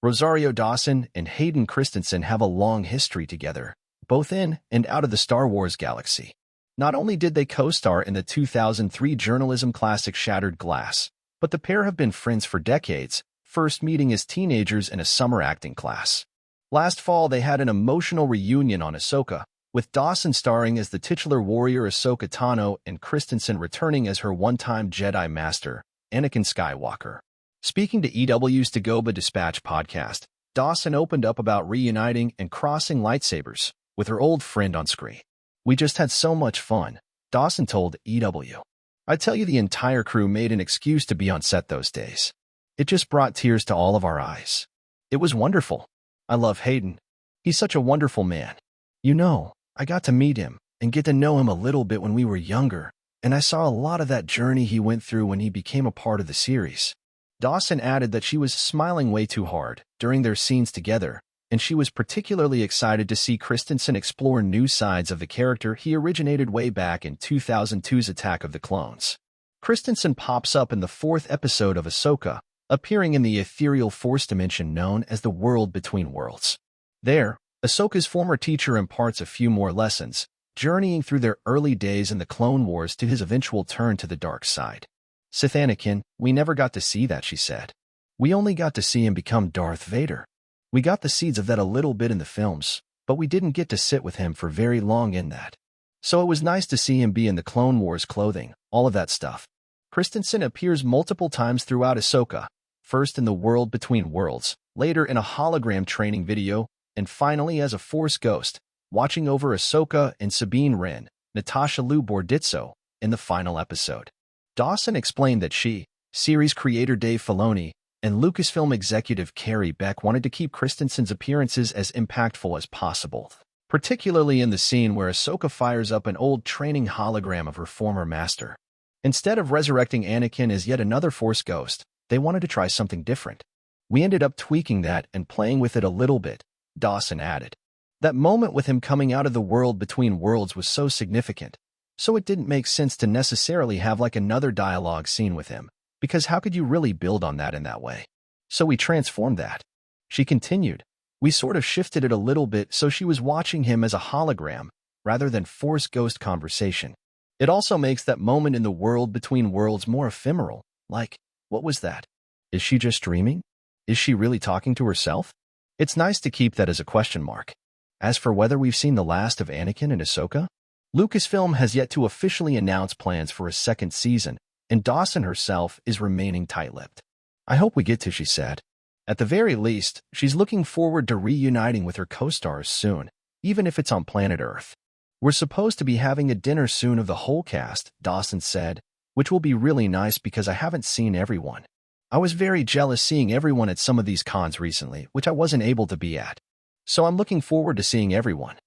Rosario Dawson and Hayden Christensen have a long history together, both in and out of the Star Wars galaxy. Not only did they co-star in the 2003 journalism classic Shattered Glass, but the pair have been friends for decades, first meeting as teenagers in a summer acting class. Last fall, they had an emotional reunion on Ahsoka, with Dawson starring as the titular warrior Ahsoka Tano and Christensen returning as her one-time Jedi Master, Anakin Skywalker. Speaking to EW's Dagobah Dispatch podcast, Dawson opened up about reuniting and crossing lightsabers with her old friend on screen. "We just had so much fun," Dawson told EW. "I tell you, the entire crew made an excuse to be on set those days. It just brought tears to all of our eyes. It was wonderful. I love Hayden. He's such a wonderful man. You know, I got to meet him and get to know him a little bit when we were younger, and I saw a lot of that journey he went through when he became a part of the series." Dawson added that she was smiling way too hard during their scenes together, and she was particularly excited to see Christensen explore new sides of the character he originated way back in 2002's Attack of the Clones. Christensen pops up in the 4th episode of Ahsoka, appearing in the ethereal Force dimension known as the World Between Worlds. There, Ahsoka's former teacher imparts a few more lessons, journeying through their early days in the Clone Wars to his eventual turn to the dark side. "Sith Anakin, we never got to see that," she said. "We only got to see him become Darth Vader. We got the seeds of that a little bit in the films, but we didn't get to sit with him for very long in that. So it was nice to see him be in the Clone Wars clothing, all of that stuff." Christensen appears multiple times throughout Ahsoka, first in the World Between Worlds, later in a hologram training video, and finally as a Force ghost, watching over Ahsoka and Sabine Wren, Natasha Liu Bordizzo, in the final episode. Dawson explained that she, series creator Dave Filoni, and Lucasfilm executive Carrie Beck wanted to keep Christensen's appearances as impactful as possible, particularly in the scene where Ahsoka fires up an old training hologram of her former master. Instead of resurrecting Anakin as yet another Force ghost, they wanted to try something different. "We ended up tweaking that and playing with it a little bit," Dawson added. "That moment with him coming out of the World Between Worlds was so significant, so it didn't make sense to necessarily have like another dialogue scene with him, because how could you really build on that in that way? So we transformed that." She continued, "We sort of shifted it a little bit so she was watching him as a hologram, rather than Force ghost conversation. It also makes that moment in the World Between Worlds more ephemeral, like, what was that? Is she just dreaming? Is she really talking to herself? It's nice to keep that as a question mark. As for whether we've seen the last of Anakin and Ahsoka, Lucasfilm has yet to officially announce plans for a second season, and Dawson herself is remaining tight-lipped. "I hope we get to," she said. At the very least, she's looking forward to reuniting with her co-stars soon, even if it's on planet Earth. "We're supposed to be having a dinner soon of the whole cast," Dawson said, "which will be really nice because I haven't seen everyone. I was very jealous seeing everyone at some of these cons recently, which I wasn't able to be at. So I'm looking forward to seeing everyone."